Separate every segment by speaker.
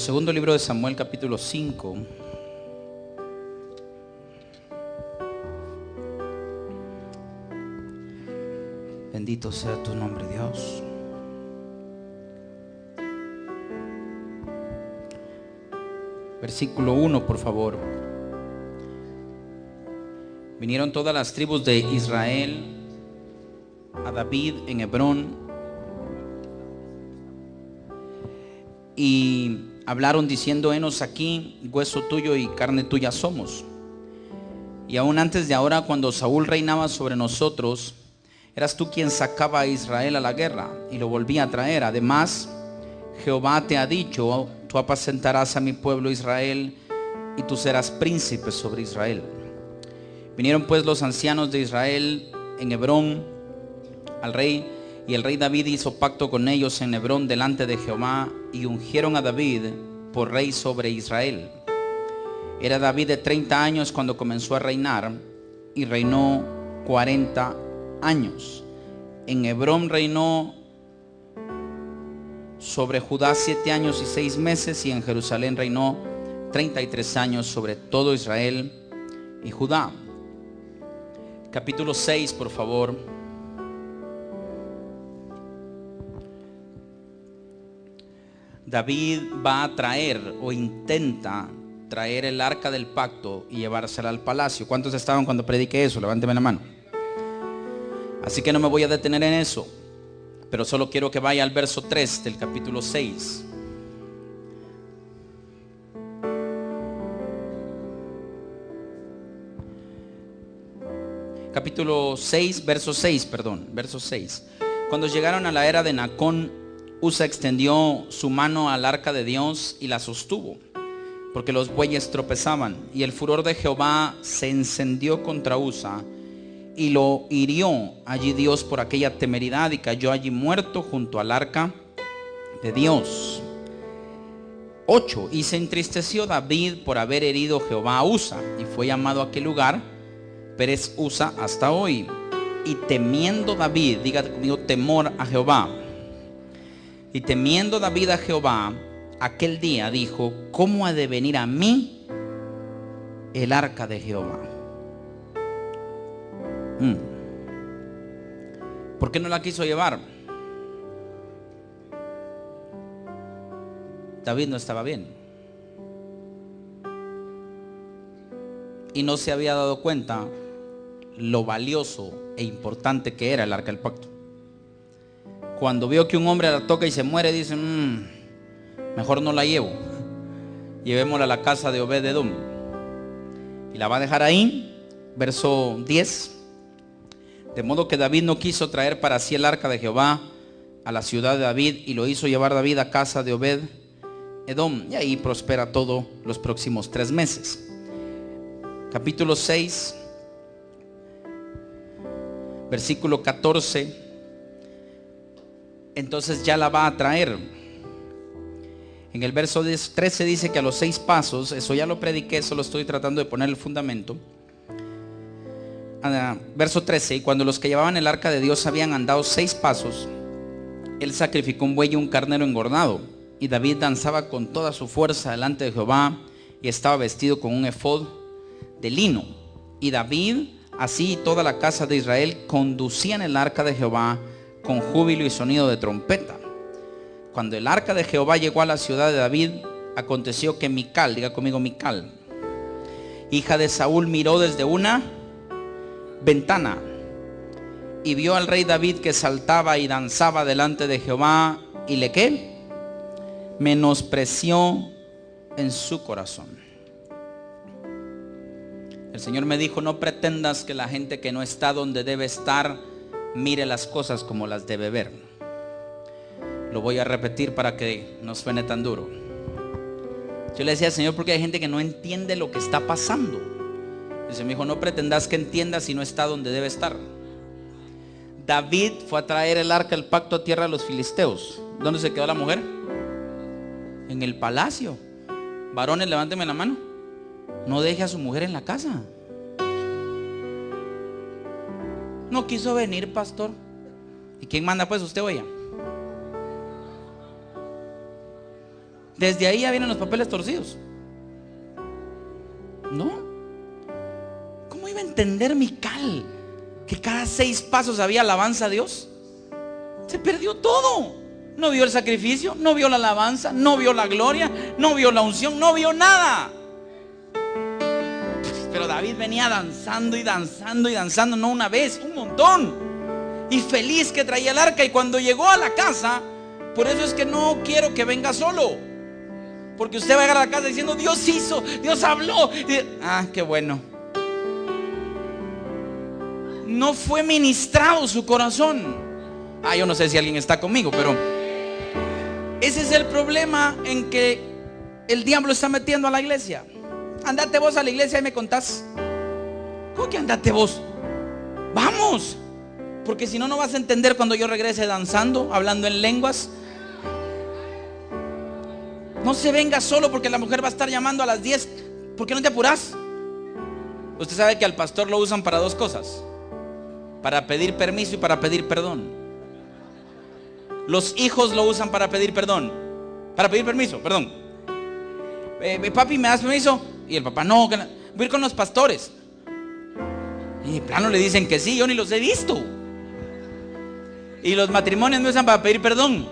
Speaker 1: Segundo libro de Samuel, capítulo 5. Bendito sea tu nombre, Dios. Versículo 1, por favor. Vinieron todas las tribus de Israel a David en Hebrón y hablaron diciendo: henos aquí, hueso tuyo y carne tuya somos. Y aún antes de ahora, cuando Saúl reinaba sobre nosotros, eras tú quien sacaba a Israel a la guerra y lo volvía a traer. Además, Jehová te ha dicho: tú apacentarás a mi pueblo Israel y tú serás príncipe sobre Israel. Vinieron pues los ancianos de Israel en Hebrón al rey, y el rey David hizo pacto con ellos en Hebrón delante de Jehová, y ungieron a David por rey sobre Israel. Era David de 30 años cuando comenzó a reinar, y reinó 40 años. En Hebrón reinó sobre Judá 7 años y 6 meses, y en Jerusalén reinó 33 años sobre todo Israel y Judá. Capítulo 6, por favor. David va a traer, o intenta traer, el arca del pacto y llevársela al palacio. ¿Cuántos estaban cuando prediqué eso? Levánteme la mano. Así que no me voy a detener en eso, pero solo quiero que vaya al verso 3 del capítulo 6. Capítulo 6, verso 6, verso 6. Cuando llegaron a la era de Nacón, Usa extendió su mano al arca de Dios y la sostuvo, porque los bueyes tropezaban. Y el furor de Jehová se encendió contra Usa, y lo hirió allí Dios por aquella temeridad, y cayó allí muerto junto al arca de Dios. 8. Y se entristeció David por haber herido Jehová a Usa, y fue llamado a aquel lugar Perez Usa hasta hoy. Y temiendo David, diga conmigo, temor a Jehová. Y temiendo David a Jehová, aquel día dijo: ¿cómo ha de venir a mí el arca de Jehová? ¿Por qué no la quiso llevar? David no estaba bien y no se había dado cuenta lo valioso e importante que era el arca del pacto. Cuando vio que un hombre la toca y se muere, dice: mejor no la llevo, llevémosla a la casa de Obed-Edom, y la va a dejar ahí. Verso 10. De modo que David no quiso traer para sí el arca de Jehová a la ciudad de David, y lo hizo llevar David a casa de Obed-Edom, y ahí prospera todo los próximos 3 meses. Capítulo 6, versículo 14. Entonces ya la va a traer. En el verso 13 dice que a los 6 pasos, eso ya lo prediqué, solo estoy tratando de poner el fundamento. Verso 13. Y cuando los que llevaban el arca de Dios habían andado 6 pasos, él sacrificó un buey y un carnero engordado. Y David danzaba con toda su fuerza delante de Jehová, y estaba vestido con un efod de lino. Y David, así y toda la casa de Israel, conducían el arca de Jehová con júbilo y sonido de trompeta. Cuando el arca de Jehová llegó a la ciudad de David, aconteció que Mical, diga conmigo Mical, hija de Saúl, miró desde una ventana y vio al rey David que saltaba y danzaba delante de Jehová, y le ¿qué? Menospreció en su corazón. El Señor me dijo: no pretendas que la gente que no está donde debe estar mire las cosas como las debe ver. Lo voy a repetir para que no suene tan duro. Yo le decía: Señor, porque hay gente que no entiende lo que está pasando. Dice, me dijo: no pretendas que entienda si no está donde debe estar. David fue a traer el arca del pacto a tierra de los filisteos. ¿Dónde se quedó la mujer? En el palacio. Varones, levánteme la mano. No deje a su mujer en la casa. No quiso venir, pastor. ¿Y quién manda pues? Usted, oiga. Desde ahí ya vienen los papeles torcidos. ¿No? ¿Cómo iba a entender Mical que cada 6 pasos había alabanza a Dios? Se perdió todo. No vio el sacrificio, no vio la alabanza, no vio la gloria, no vio la unción, no vio nada. Pero David venía danzando y danzando y danzando, no una vez, un montón. Y feliz que traía el arca. Y cuando llegó a la casa, por eso es que no quiero que venga solo, porque usted va a llegar a la casa diciendo: Dios hizo, Dios habló. Qué bueno. No fue ministrado su corazón. Yo no sé si alguien está conmigo, pero ese es el problema en que el diablo está metiendo a la iglesia. Andate vos a la iglesia y me contás. ¿Cómo que andate vos? Vamos, porque si no, no vas a entender cuando yo regrese danzando, hablando en lenguas. No se venga solo, porque la mujer va a estar llamando a las 10. ¿Por qué no te apuras? Usted sabe que al pastor lo usan para 2 cosas: para pedir permiso y para pedir perdón. Los hijos lo usan para pedir perdón, para pedir permiso, perdón. Papi, ¿me das permiso? Y el papá: no, voy a ir con los pastores. Y de plano le dicen que sí, yo ni los he visto. Y los matrimonios me usan para pedir perdón.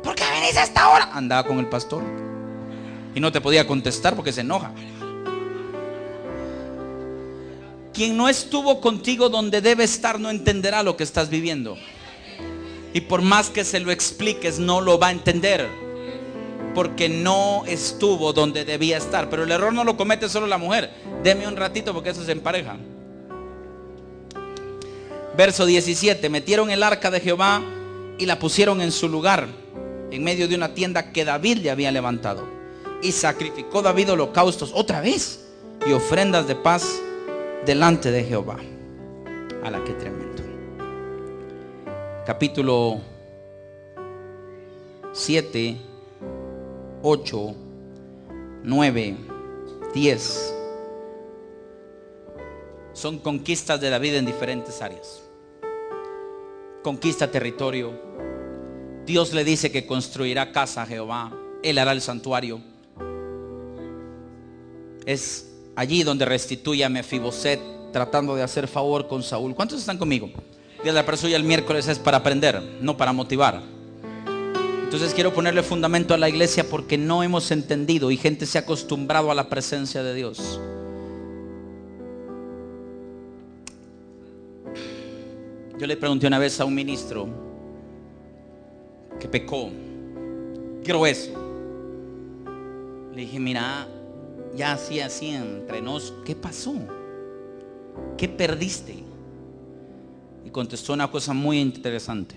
Speaker 1: ¿Por qué venís a esta hora? Andaba con el pastor y no te podía contestar porque se enoja. Quien no estuvo contigo donde debe estar no entenderá lo que estás viviendo. Y por más que se lo expliques, no lo va a entender, porque no estuvo donde debía estar. Pero el error no lo comete solo la mujer. Deme un ratito, porque eso se empareja. Verso 17: metieron el arca de Jehová y la pusieron en su lugar, en medio de una tienda que David le había levantado. Y sacrificó David holocaustos otra vez y ofrendas de paz delante de Jehová. ¡Hala, qué tremendo! Capítulo 7, 8, 9, 10 son conquistas de David en diferentes áreas. Conquista territorio. Dios le dice que construirá casa a Jehová. Él hará el santuario. Es allí donde restituye a Mefiboset, tratando de hacer favor con Saúl. ¿Cuántos están conmigo? Día de la persona el miércoles es para aprender, no para motivar. Entonces quiero ponerle fundamento a la iglesia, porque no hemos entendido y gente se ha acostumbrado a la presencia de Dios. Yo le pregunté una vez a un ministro que pecó grueso. Le dije: mira, ya así entre nos, ¿qué pasó? ¿Qué perdiste? Y contestó una cosa muy interesante.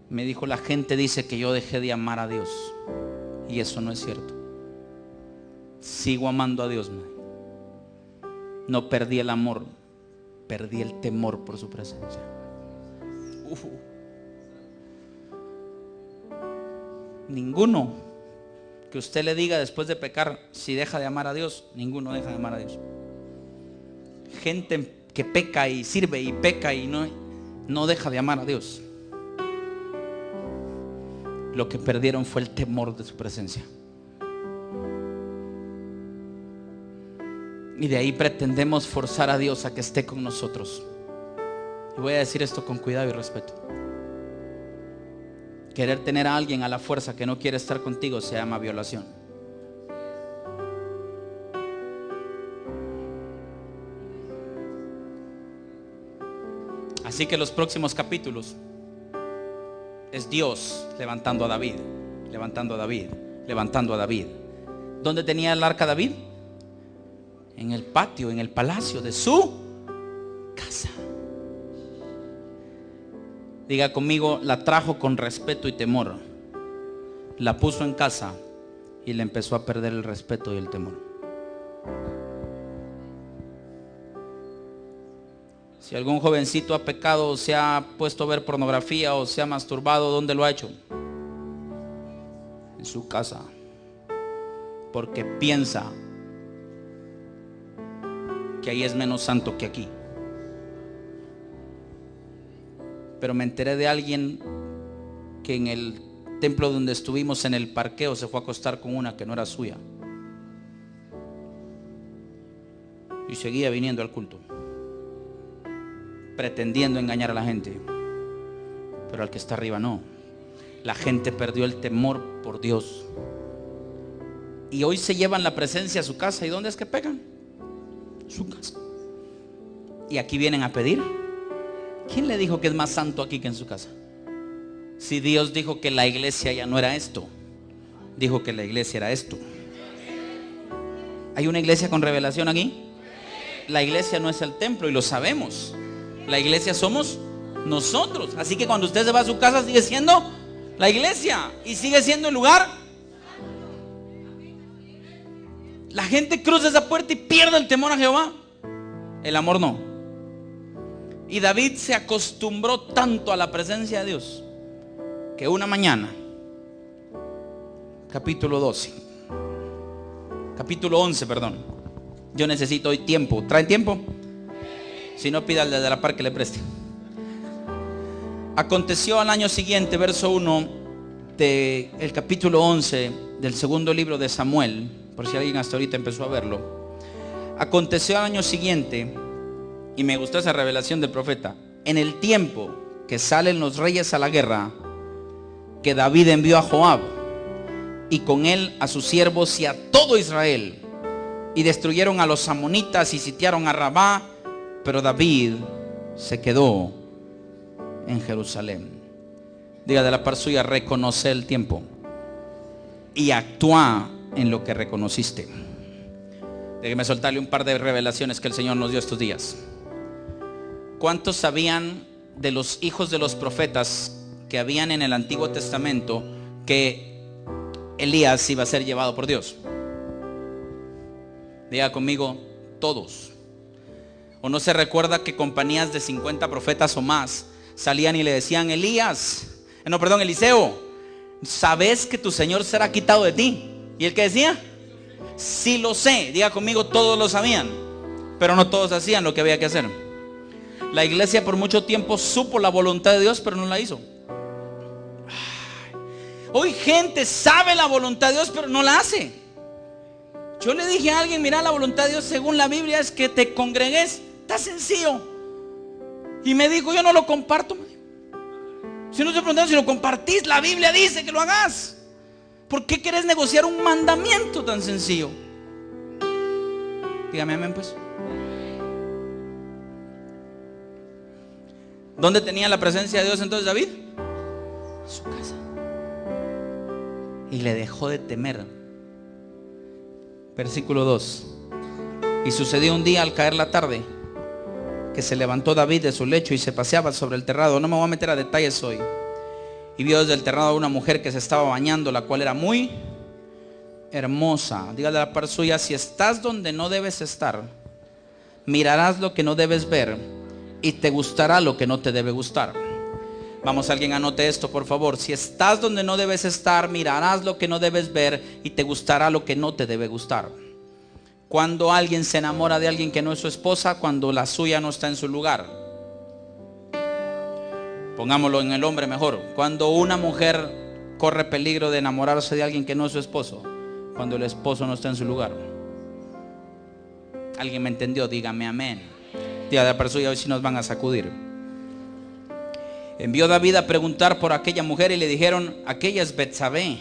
Speaker 1: Me dijo: la gente dice que yo dejé de amar a Dios, y eso no es cierto. Sigo amando a Dios. No perdí el amor, perdí el temor por su presencia. Ninguno que usted le diga después de pecar si deja de amar a Dios, ninguno deja de amar a Dios. Gente que peca y sirve y peca y no deja de amar a Dios. Lo que perdieron fue el temor de su presencia. Y de ahí pretendemos forzar a Dios a que esté con nosotros. Y voy a decir esto con cuidado y respeto. Querer tener a alguien a la fuerza que no quiere estar contigo se llama violación. Así que los próximos capítulos es Dios levantando a David, levantando a David, levantando a David. ¿Dónde tenía el arca David? En el patio, en el palacio de su casa. Diga conmigo: la trajo con respeto y temor. La puso en casa y le empezó a perder el respeto y el temor. Si algún jovencito ha pecado, o se ha puesto a ver pornografía, o se ha masturbado, ¿dónde lo ha hecho? En su casa. Porque piensa que ahí es menos santo que aquí. Pero me enteré de alguien que en el templo donde estuvimos en el parqueo, se fue a acostar con una que no era suya. Y seguía viniendo al culto, pretendiendo engañar a la gente. Pero al que está arriba no. La gente perdió el temor por Dios. Y hoy se llevan la presencia a su casa. ¿Y dónde es que pegan? Su casa. Y aquí vienen a pedir. ¿Quién le dijo que es más santo aquí que en su casa? Si Dios dijo que la iglesia ya no era esto, dijo que la iglesia era esto. ¿Hay una iglesia con revelación aquí? La iglesia no es el templo y lo sabemos. La iglesia somos nosotros. Así que cuando usted se va a su casa sigue siendo la iglesia y sigue siendo el lugar. La gente cruza esa puerta y pierde el temor a Jehová. El amor no. Y David se acostumbró tanto a la presencia de Dios que una mañana, capítulo 11, perdón. Yo necesito hoy tiempo. ¿Traen tiempo? Si no, pida al de la par que le preste. Aconteció al año siguiente, verso 1 del capítulo 11 del segundo libro de Samuel, por si alguien hasta ahorita empezó a verlo. Aconteció al año siguiente, y me gustó esa revelación del profeta, en el tiempo que salen los reyes a la guerra, que David envió a Joab y con él a sus siervos y a todo Israel, y destruyeron a los amonitas y sitiaron a Rabá, pero David se quedó en Jerusalén. Diga de la par suya: reconoce el tiempo y actúa en lo que reconociste. Déjeme soltarle un par de revelaciones que el Señor nos dio estos días. ¿Cuántos sabían de los hijos de los profetas que habían en el Antiguo Testamento que Elías iba a ser llevado por Dios? Diga conmigo: todos. ¿O no se recuerda que compañías de 50 profetas o más salían y le decían: Eliseo, ¿sabes que tu Señor será quitado de ti? ¿Y él qué decía? Sí lo sé. Diga conmigo: todos lo sabían, pero no todos hacían lo que había que hacer. La iglesia por mucho tiempo supo la voluntad de Dios, pero no la hizo. Hoy gente sabe la voluntad de Dios, pero no la hace. Yo le dije a alguien: mira, la voluntad de Dios según la Biblia es que te congregues. Está sencillo. Y me dijo: yo no lo comparto. Si no te preguntan si lo compartís, la Biblia dice que lo hagas. ¿Por qué querés negociar un mandamiento tan sencillo? Dígame amén pues. ¿Dónde tenía la presencia de Dios entonces David? En su casa. Y le dejó de temer. Versículo 2. Y sucedió un día al caer la tarde, que se levantó David de su lecho y se paseaba sobre el terrado. No me voy a meter a detalles hoy. Y vio desde el terrado a una mujer que se estaba bañando, la cual era muy hermosa. Dígale a la par suya: si estás donde no debes estar, mirarás lo que no debes ver y te gustará lo que no te debe gustar. Vamos, alguien anote esto por favor. Si estás donde no debes estar, mirarás lo que no debes ver y te gustará lo que no te debe gustar. Cuando alguien se enamora de alguien que no es su esposa, cuando la suya no está en su lugar. Pongámoslo en el hombre mejor. Cuando una mujer corre peligro de enamorarse de alguien que no es su esposo, cuando el esposo no está en su lugar. ¿Alguien me entendió? Dígame amén. Día de la persona, hoy sí nos van a sacudir. Envió David a preguntar por aquella mujer y le dijeron: aquella es Betsabé,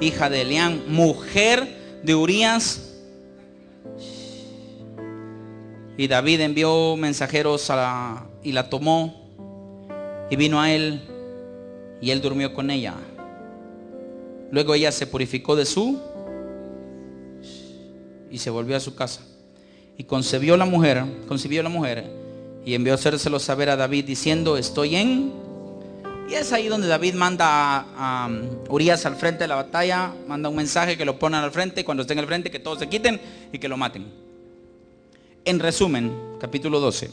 Speaker 1: hija de Elián, mujer de Urías. Y David envió mensajeros y la tomó y vino a él y él durmió con ella. Luego ella se purificó y se volvió a su casa. Y concibió la mujer y envió a hacérselo saber a David diciendo: estoy en... Y es ahí donde David manda a Urías al frente de la batalla, manda un mensaje que lo pongan al frente, y cuando estén al frente que todos se quiten y que lo maten. En resumen, capítulo 12.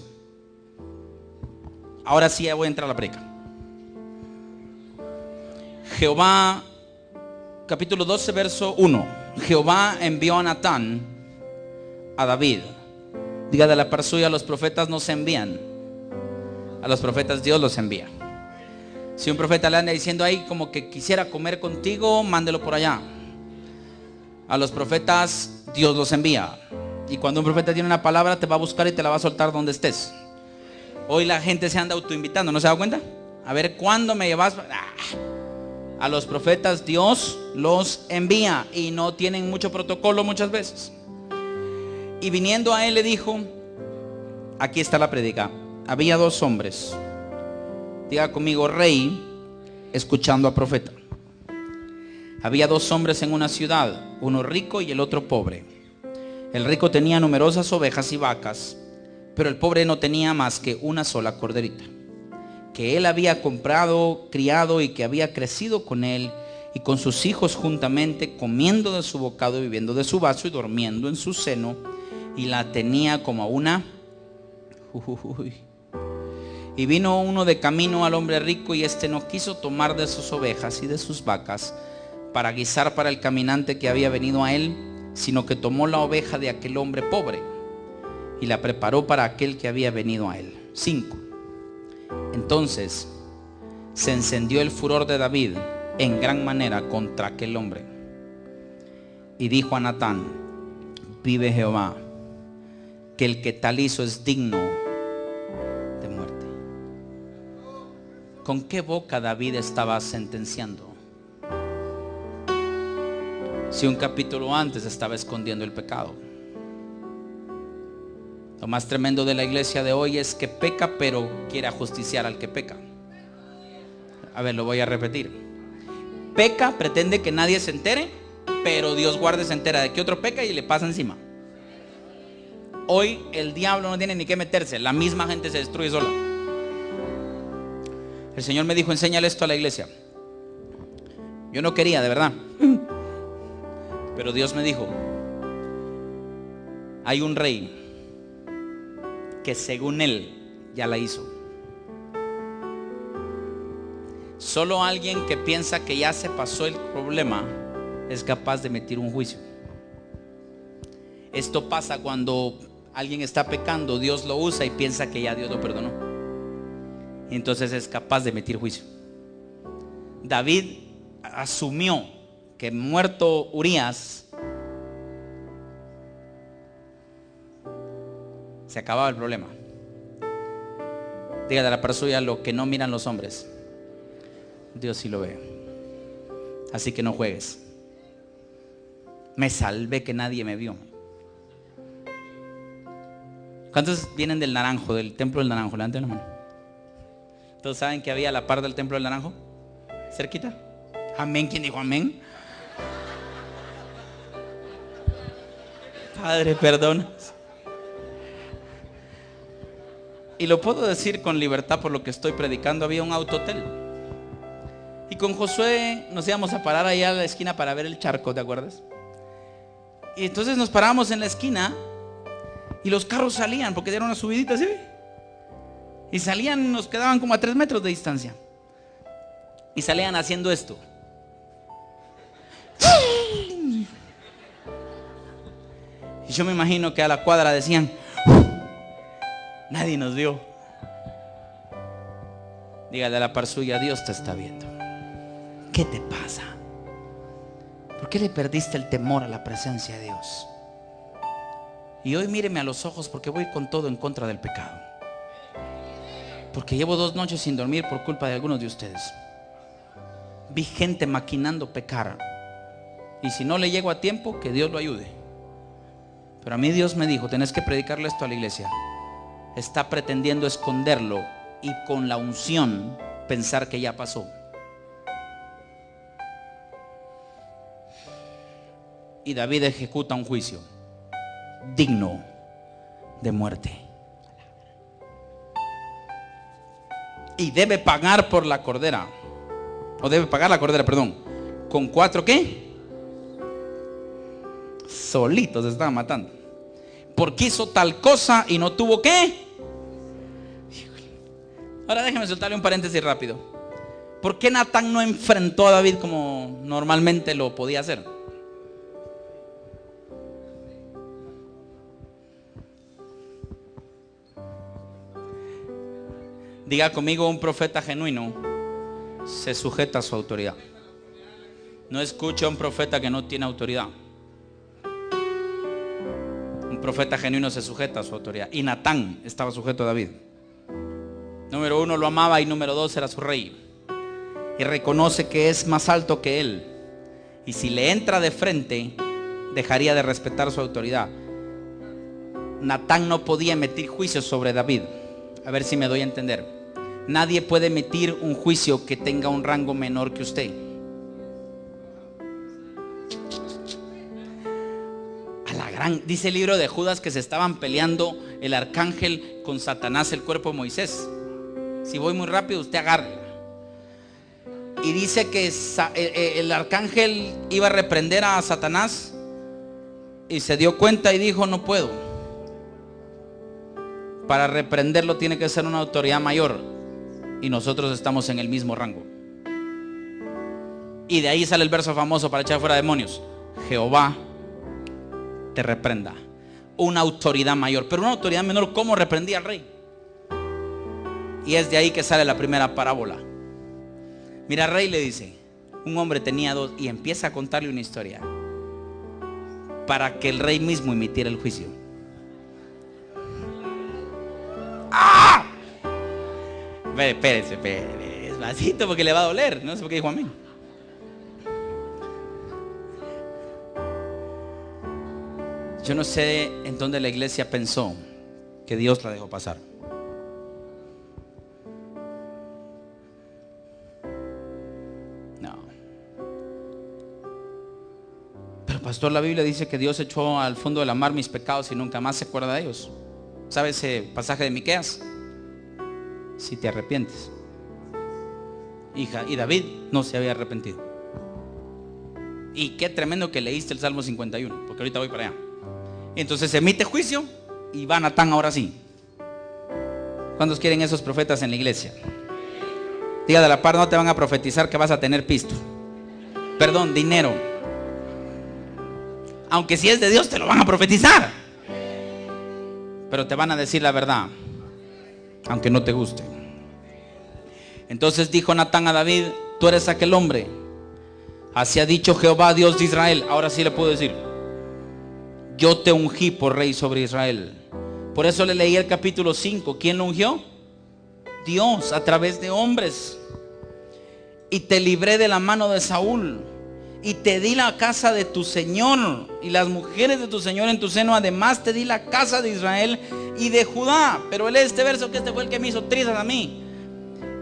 Speaker 1: Ahora sí voy a entrar a la preca. Jehová, capítulo 12, verso 1. Jehová envió a Natán a David. Diga de la par suya: a los profetas no se envían, a los profetas Dios los envía. Si un profeta le anda diciendo ahí como que quisiera comer contigo, mándelo por allá. A los profetas Dios los envía. Y cuando un profeta tiene una palabra, te va a buscar y te la va a soltar donde estés. Hoy la gente se anda autoinvitando, ¿no se da cuenta? A ver, ¿cuándo me llevas? A los profetas Dios los envía y no tienen mucho protocolo muchas veces. Y viniendo a él le dijo, aquí está la prédica. Había dos hombres, diga conmigo, rey, escuchando a profeta. Había dos hombres en una ciudad, uno rico y el otro pobre. El rico tenía numerosas ovejas y vacas, pero el pobre no tenía más que una sola corderita, que él había comprado, criado y que había crecido con él y con sus hijos juntamente, comiendo de su bocado y bebiendo de su vaso y durmiendo en su seno, y la tenía como a una. Y vino uno de camino al hombre rico, y éste no quiso tomar de sus ovejas y de sus vacas para guisar para el caminante que había venido a él, sino que tomó la oveja de aquel hombre pobre y la preparó para aquel que había venido a él. 5. Entonces se encendió el furor de David en gran manera contra aquel hombre, y dijo a Natán, vive Jehová, que el que tal hizo es digno de muerte. ¿Con qué boca David estaba sentenciando? Si un capítulo antes estaba escondiendo el pecado. Lo más tremendo de la iglesia de hoy es que peca, pero quiere ajusticiar al que peca. A ver, lo voy a repetir. Peca, pretende que nadie se entere, pero Dios guarde se entera de que otro peca y le pasa encima. Hoy el diablo no tiene ni que meterse, la misma gente se destruye sola. El Señor me dijo, enséñale esto a la iglesia. Yo no quería, de verdad. Pero Dios me dijo, hay un rey que según él ya la hizo. Solo alguien que piensa que ya se pasó el problema es capaz de emitir un juicio. Esto pasa cuando alguien está pecando, Dios lo usa y piensa que ya Dios lo perdonó. Y entonces es capaz de emitir juicio. David asumió que muerto Urías se acababa el problema. Dígale a la persona suya, lo que no miran los hombres, Dios sí lo ve. Así que no juegues. Me salvé que nadie me vio. ¿Cuántos vienen del Naranjo, del templo del Naranjo? Levanten la mano. ¿Todos saben que había a la par del templo del Naranjo? Cerquita. Amén. ¿Quién dijo amén? Padre, perdona. Y lo puedo decir con libertad por lo que estoy predicando. Había un autotel. Y con Josué nos íbamos a parar allá a la esquina para ver el charco, ¿te acuerdas? Y entonces nos paramos en la esquina y los carros salían, porque era una subidita, ¿sí? Y salían, nos quedaban como a 3 metros de distancia. Y salían haciendo esto. Y yo me imagino que a la cuadra decían, nadie nos vio. Dígale a la par suya, Dios te está viendo. ¿Qué te pasa? ¿Por qué le perdiste el temor a la presencia de Dios? Y hoy míreme a los ojos, porque voy con todo en contra del pecado. Porque llevo 2 noches sin dormir por culpa de algunos de ustedes. Vi gente maquinando pecar. Y si no le llego a tiempo, que Dios lo ayude. Pero a mí Dios me dijo, tenés que predicarle esto a la iglesia. Está pretendiendo esconderlo y con la unción pensar que ya pasó. Y David ejecuta un juicio digno de muerte. Y debe pagar por la cordera. O debe pagar la cordera, perdón. ¿Con 4 qué? Solitos se estaban matando. Porque hizo tal cosa y no tuvo qué. Ahora déjeme soltarle un paréntesis rápido. ¿Por qué Natán no enfrentó a David como normalmente lo podía hacer? Diga conmigo, un profeta genuino se sujeta a su autoridad. No escuche a un profeta que no tiene autoridad. Un profeta genuino se sujeta a su autoridad. Y Natán estaba sujeto a David. Número 1, lo amaba, y número 2, era su rey. Y reconoce que es más alto que él. Y si le entra de frente, dejaría de respetar su autoridad. Natán no podía emitir juicio sobre David. A ver si me doy a entender. Nadie puede emitir un juicio que tenga un rango menor que usted. A la gran, dice el libro de Judas que se estaban peleando el arcángel con Satanás, el cuerpo de Moisés. Si voy muy rápido, usted agárrela. Y dice que el arcángel iba a reprender a Satanás y se dio cuenta y dijo: no puedo. Para reprenderlo tiene que ser una autoridad mayor, y nosotros estamos en el mismo rango. Y de ahí sale el verso famoso para echar fuera demonios: Jehová te reprenda. Una autoridad mayor. Pero una autoridad menor, ¿cómo reprendía al rey? Y es de ahí que sale la primera parábola. Mira, rey, le dice, un hombre tenía 2, y empieza a contarle una historia para que el rey mismo emitiera el juicio. ¡Ah! Espérese, despacito, porque le va a doler. No sé por qué dijo amén. Yo no sé en dónde la iglesia pensó que Dios la dejó pasar. No. Pero pastor, la Biblia dice que Dios echó al fondo de la mar mis pecados y nunca más se acuerda de ellos. ¿Sabe ese pasaje de Miqueas? Si te arrepientes. Hija, y David no se había arrepentido. Y qué tremendo que leíste el Salmo 51, porque ahorita voy para allá. Entonces se emite juicio y va Natán ahora sí. ¿Cuántos quieren esos profetas en la iglesia? Diga de la par, no te van a profetizar que vas a tener pisto. Perdón, dinero. Aunque si es de Dios te lo van a profetizar. Pero te van a decir la verdad, aunque no te guste. Entonces dijo Natán a David: tú eres aquel hombre. Así ha dicho Jehová, Dios de Israel. Ahora sí le puedo decir: yo te ungí por rey sobre Israel. Por eso le leí el capítulo 5. ¿Quién lo ungió? Dios, a través de hombres. Y te libré de la mano de Saúl, y te di la casa de tu Señor y las mujeres de tu Señor en tu seno. Además te di la casa de Israel y de Judá. Pero lee este verso, que este fue el que me hizo trizas a mí.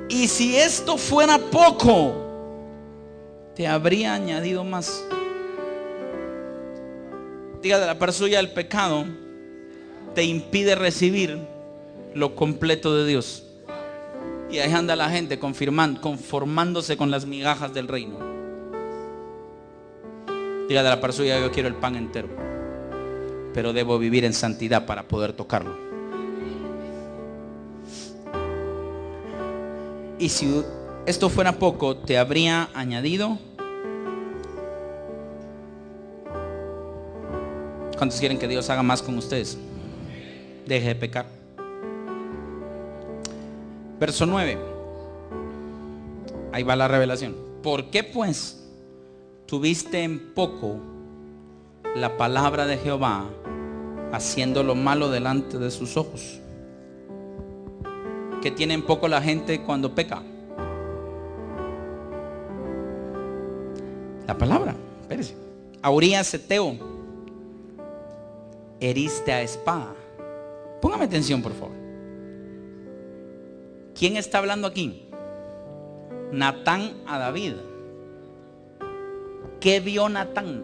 Speaker 1: Y si esto fuera poco, te habría añadido más. Diga de la par suya: el pecado te impide recibir lo completo de Dios. Y ahí anda la gente conformándose con las migajas del reino. Diga de la par suya: yo quiero el pan entero, pero debo vivir en santidad para poder tocarlo. Y si esto fuera poco, te habría añadido. ¿Cuántos quieren que Dios haga más con ustedes? Deje de pecar. Verso 9. Ahí va la revelación. ¿Por qué pues tuviste en poco la palabra de Jehová, haciendo lo malo delante de sus ojos? ¿Qué tiene en poco la gente cuando peca? La palabra. Espérese. A Urías Eteo heriste a espada. Póngame atención, por favor. ¿Quién está hablando aquí? Natán a David. ¿Qué vio Natán?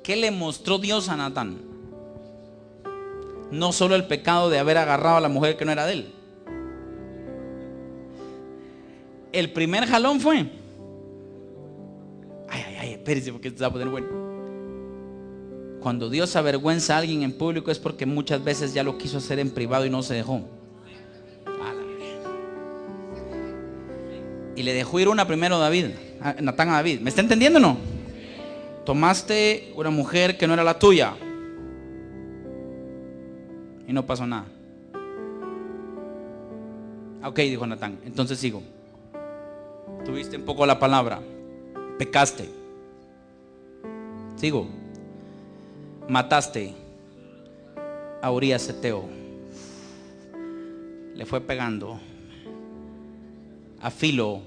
Speaker 1: ¿Qué le mostró Dios a Natán? No solo el pecado de haber agarrado a la mujer que no era de él. El primer jalón fue: ay, espérese, porque esto se va a poner bueno. Cuando Dios avergüenza a alguien en público es porque muchas veces ya lo quiso hacer en privado y no se dejó. Y le dejó ir una primero Natán a David. ¿Me está entendiendo o no? Tomaste una mujer que no era la tuya y no pasó nada. Ok, dijo Natán, entonces sigo. Tuviste un poco la palabra. Pecaste. Sigo. Mataste a Urías Eteo. Le fue pegando a filo.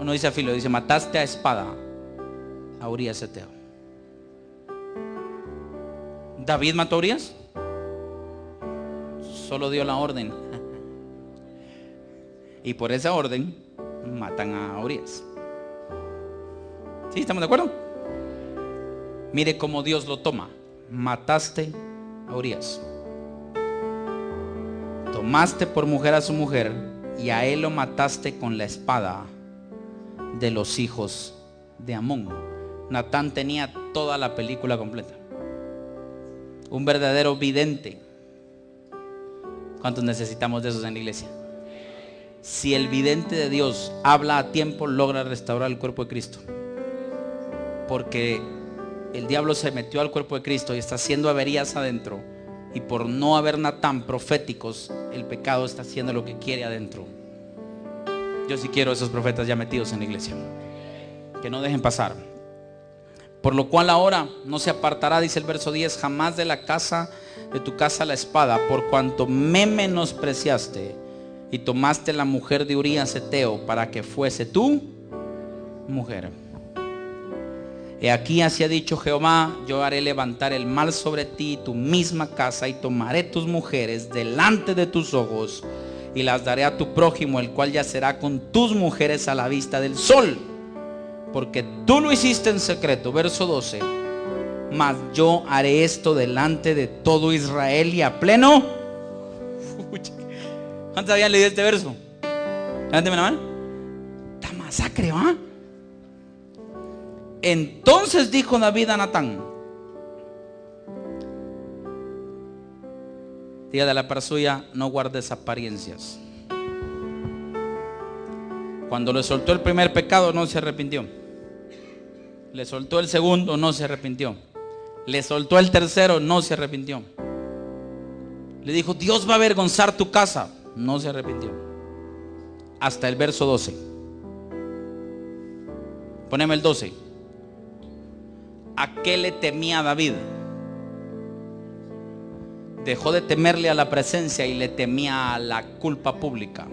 Speaker 1: Uno dice a filo, dice mataste a espada a Urías Eteo. ¿David mató a Urías? Solo dio la orden. Y por esa orden matan a Urías. ¿Sí? ¿Estamos de acuerdo? Mire cómo Dios lo toma. Mataste a Urías. Tomaste por mujer a su mujer y a él lo mataste con la espada de los hijos de Amón. Natán tenía toda la película completa. Un verdadero vidente. ¿Cuántos necesitamos de esos en la iglesia? Si el vidente de Dios habla a tiempo, logra restaurar el cuerpo de Cristo. Porque el diablo se metió al cuerpo de Cristo y está haciendo averías adentro. Y por no haber Natán proféticos, el pecado está haciendo lo que quiere adentro. Yo sí quiero esos profetas ya metidos en la iglesia, que no dejen pasar. Por lo cual ahora no se apartará, dice el verso 10, jamás de la casa de tu casa la espada, por cuanto me menospreciaste y tomaste la mujer de Urías Eteo para que fuese tu mujer. He aquí así ha dicho Jehová: yo haré levantar el mal sobre ti, tu misma casa, y tomaré tus mujeres delante de tus ojos y las daré a tu prójimo, el cual yacerá con tus mujeres a la vista del sol, porque tú lo hiciste en secreto. Verso 12. Mas yo haré esto delante de todo Israel y a pleno. ¿Cuántos habían leído este verso? Levánteme la mano. Esta masacre, ¿va? Entonces dijo David a Natán, dígale a la par suya: no guardes apariencias. Cuando le soltó el primer pecado, no se arrepintió. Le soltó el segundo, no se arrepintió. Le soltó el tercero, no se arrepintió. Le dijo: Dios va a avergonzar tu casa, no se arrepintió. Hasta el verso 12. Poneme el 12. ¿A qué le temía David? Dejó de temerle a la presencia y le temía a la culpa pública.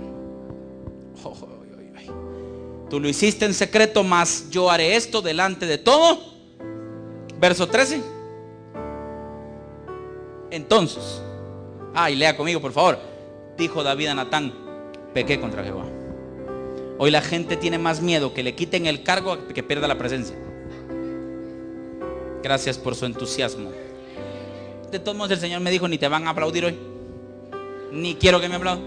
Speaker 1: Tú lo hiciste en secreto, mas yo haré esto delante de todo. Verso 13. Entonces, y lea conmigo por favor. Dijo David a Natán: pequé contra Jehová. Hoy la gente tiene más miedo que le quiten el cargo que pierda la presencia. Gracias por su entusiasmo. De todos modos el Señor me dijo: ni te van a aplaudir hoy, ni quiero que me aplaudan.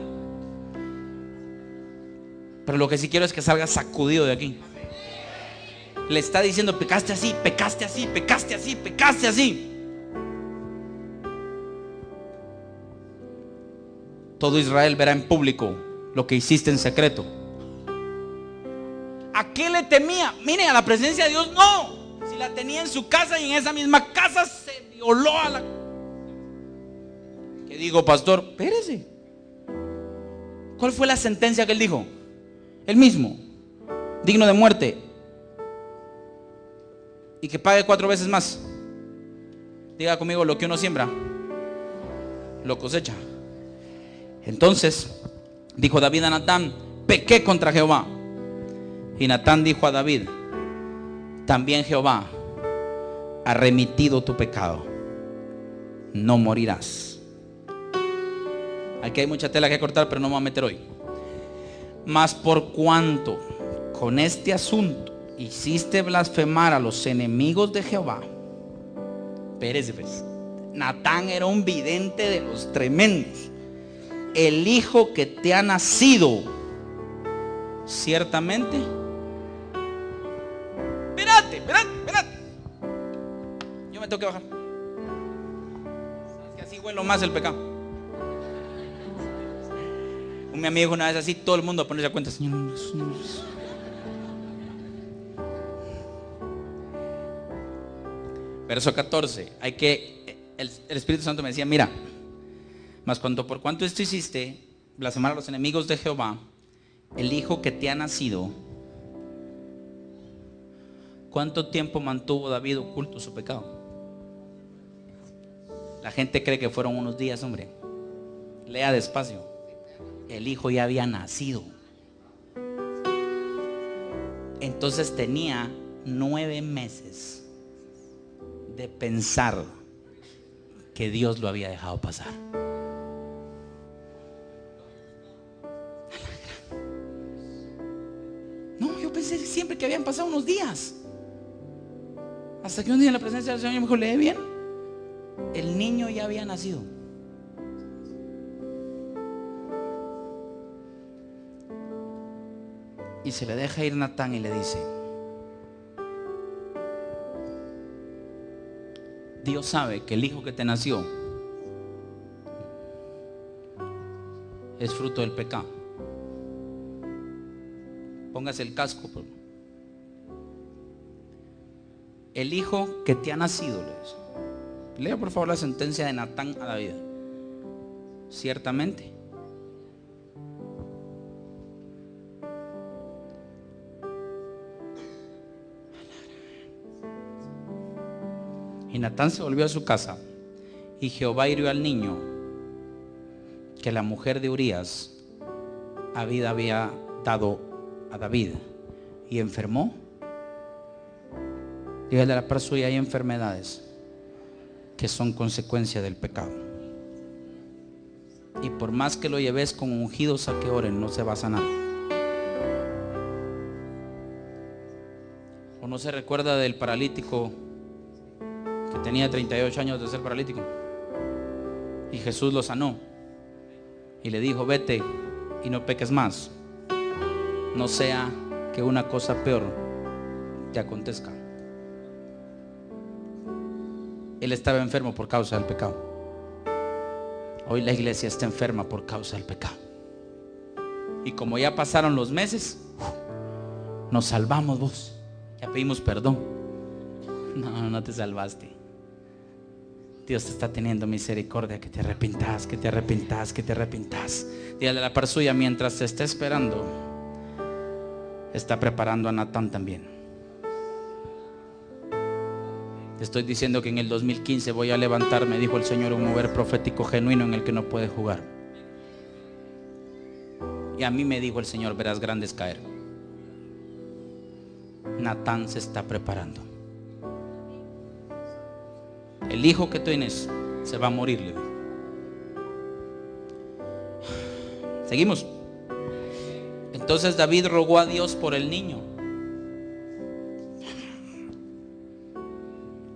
Speaker 1: Pero lo que sí quiero es que salgas sacudido de aquí. Le está diciendo: pecaste así, pecaste así, pecaste así, pecaste así. Todo Israel verá en público lo que hiciste en secreto. ¿A qué le temía? Mire, a la presencia de Dios no. Si la tenía en su casa y en esa misma casa se violó a la... ¿Qué digo, pastor? Espérese. ¿Cuál fue la sentencia que él dijo? Él mismo: digno de muerte, y que pague 4 veces más. Diga conmigo: lo que uno siembra, lo cosecha. Entonces dijo David a Natán: pequé contra Jehová. Y Natán dijo a David: también Jehová ha remitido tu pecado, no morirás. Aquí hay mucha tela que cortar, pero no me voy a meter hoy. Mas por cuanto con este asunto hiciste blasfemar a los enemigos de Jehová. Espérese pues. Natán era un vidente de los tremendos. El hijo que te ha nacido, ciertamente. Espérate. Yo me tengo que bajar. Es que así huelo más el pecado. Mi amigo una vez así, todo el mundo a ponerse a cuenta: Señor. Verso 14. El Espíritu Santo me decía: mira, mas por cuanto esto hiciste blasfemar a los enemigos de Jehová, el hijo que te ha nacido, ¿Cuánto tiempo mantuvo David oculto su pecado? La gente cree que fueron unos días, hombre. Lea despacio. El hijo ya había nacido. Entonces tenía 9 meses de pensar que Dios lo había dejado pasar. No, yo pensé siempre que habían pasado unos días. Hasta que un día en la presencia del Señor me dijo, lee bien. El niño ya había nacido. Y se le deja ir Natán y le dice: Dios sabe que el hijo que te nació es fruto del pecado. Póngase el casco. El hijo que te ha nacido, le dice. Lea por favor la sentencia de Natán a David. Ciertamente y Natán se volvió a su casa, y Jehová hirió al niño que la mujer de Urías había dado a David, y enfermó. Dígale a la par suya: hay enfermedades que son consecuencia del pecado, y por más que lo lleves con ungidos a que oren, no se va a sanar. ¿O no se recuerda del paralítico que tenía 38 años de ser paralítico? Y Jesús lo sanó y le dijo: vete y no peques más, no sea que una cosa peor te acontezca. Él estaba enfermo por causa del pecado. Hoy la iglesia está enferma por causa del pecado. Y como ya pasaron los meses, nos salvamos vos. Ya pedimos perdón. No, no te salvaste. Dios te está teniendo misericordia. Que te arrepintas, que te arrepintas, que te arrepintas. Dígale a la par suya: mientras te está esperando, está preparando a Natán también. Te estoy diciendo que en el 2015 voy a levantarme, dijo el Señor, un mover profético genuino en el que no puedes jugar. Y a mí me dijo el Señor: verás grandes caer. Natán se está preparando. El hijo que tienes se va a morir, le digo. Seguimos. Entonces David rogó a Dios por el niño.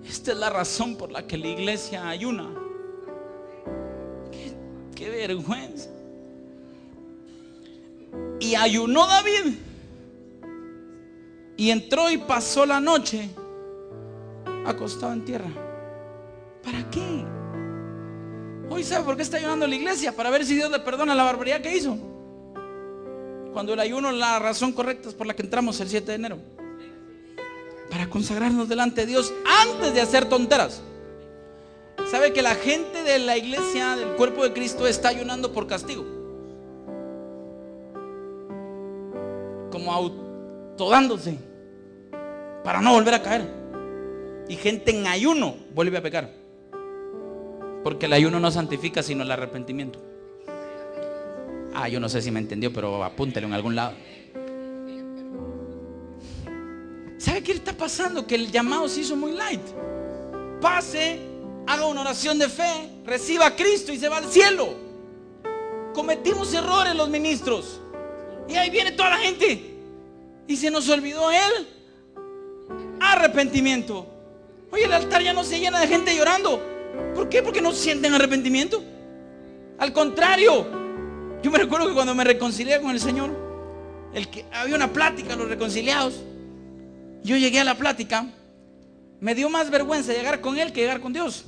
Speaker 1: Esta es la razón por la que la iglesia ayuna. Qué vergüenza. Y ayunó David, y entró y pasó la noche acostado en tierra. ¿Para qué? Hoy sabe por qué está ayunando la iglesia: para ver si Dios le perdona la barbaridad que hizo. Cuando el ayuno, la razón correcta es por la que entramos el 7 de enero. Para consagrarnos delante de Dios antes de hacer tonteras. ¿Sabe que la gente de la iglesia, del cuerpo de Cristo, está ayunando por castigo? Como autodándose para no volver a caer. Y gente en ayuno vuelve a pecar, porque el ayuno no santifica sino el arrepentimiento. Yo no sé si me entendió, pero apúntelo en algún lado. ¿Sabe qué está pasando? Que el llamado se hizo muy light. Pase, haga una oración de fe, reciba a Cristo y se va al cielo. Cometimos errores los ministros, y ahí viene toda la gente, y se nos olvidó el arrepentimiento. Oye, el altar ya no se llena de gente llorando. ¿Por qué? Porque no sienten arrepentimiento. Al contrario, yo me recuerdo que cuando me reconcilié con el Señor, había una plática, los reconciliados. Yo llegué a la plática, me dio más vergüenza llegar con Él que llegar con Dios.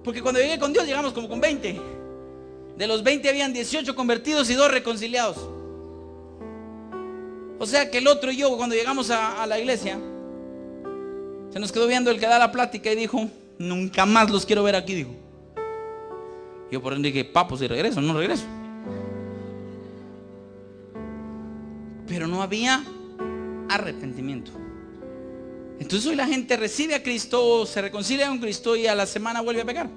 Speaker 1: Porque cuando llegué con Dios llegamos como con 20. De los 20 habían 18 convertidos y 2 reconciliados. O sea que el otro y yo, cuando llegamos a la iglesia, se nos quedó viendo el que da la plática y dijo: nunca más los quiero ver aquí, dijo. Yo por ende dije: papo, si regreso, no regreso. Pero no había arrepentimiento. Entonces hoy la gente recibe a Cristo, se reconcilia con Cristo y a la semana vuelve a pecar.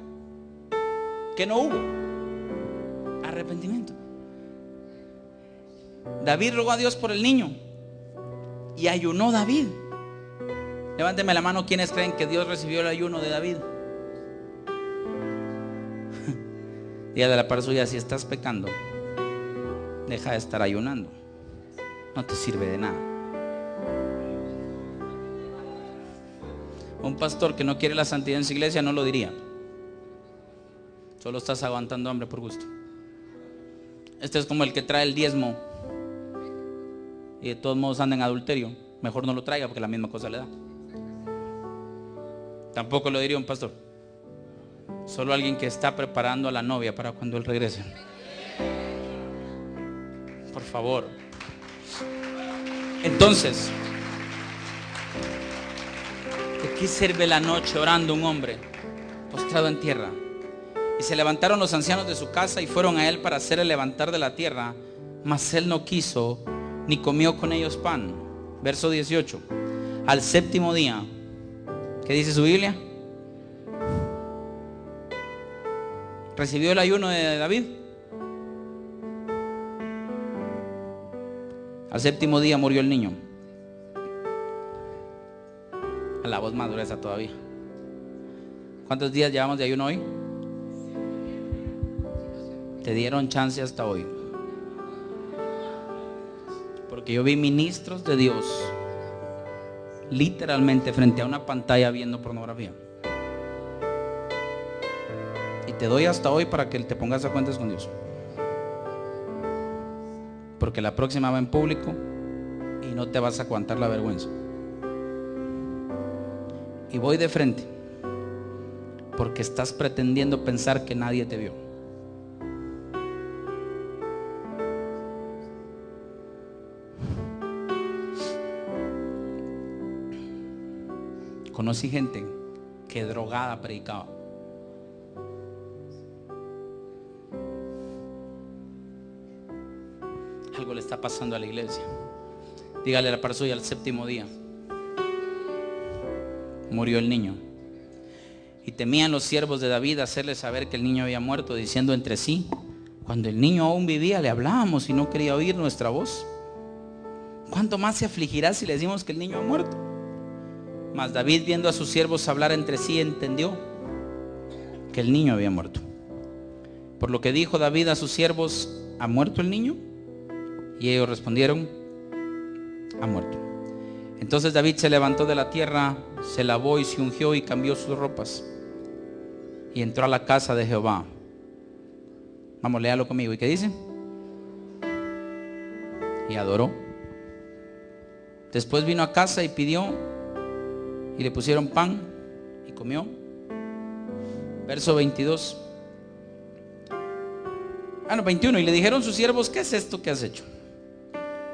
Speaker 1: Que no hubo arrepentimiento. David rogó a Dios por el niño y ayunó David. Levánteme la mano quienes creen que Dios recibió el ayuno de David. Dígale a la par suya: si estás pecando, deja de estar ayunando, no te sirve de nada. Un pastor que no quiere la santidad en su iglesia no lo diría. Solo estás aguantando hambre por gusto. Este es como el que trae el diezmo y de todos modos anda en adulterio. Mejor no lo traiga porque la misma cosa le da. Tampoco lo diría un pastor. Solo alguien que está preparando a la novia para cuando él regrese. Por favor. Entonces, ¿de qué sirve la noche orando un hombre postrado en tierra? Y se levantaron los ancianos de su casa y fueron a él para hacerle levantar de la tierra, mas él no quiso ni comió con ellos pan. Verso 18. Al séptimo día, ¿qué dice su Biblia? ¿Recibió el ayuno de David? Al séptimo día murió el niño. A la voz más gruesa todavía. ¿Cuántos días llevamos de ayuno hoy? Te dieron chance hasta hoy. Porque yo vi ministros de Dios literalmente frente a una pantalla viendo pornografía. Y te doy hasta hoy para que te pongas a cuentas con Dios. Porque la próxima va en público y no te vas a aguantar la vergüenza. Y voy de frente porque estás pretendiendo pensar que nadie te vio. Conocí gente que drogada predicaba. Algo le está pasando a la iglesia. Dígale a la persona: al séptimo día murió el niño. Y temían los siervos de David hacerle saber que el niño había muerto, diciendo entre sí: cuando el niño aún vivía le hablábamos y no quería oír nuestra voz. ¿Cuánto más se afligirá si le decimos que el niño ha muerto? Mas David, viendo a sus siervos hablar entre sí, entendió que el niño había muerto. Por lo que dijo David a sus siervos: ¿ha muerto el niño? Y ellos respondieron: ha muerto. Entonces David se levantó de la tierra, se lavó y se ungió y cambió sus ropas y entró a la casa de Jehová. Vamos, léalo conmigo. ¿Y qué dice? Y adoró. Después vino a casa y pidió, y le pusieron pan y comió. Verso 22. 21. Y le dijeron sus siervos: ¿qué es esto que has hecho?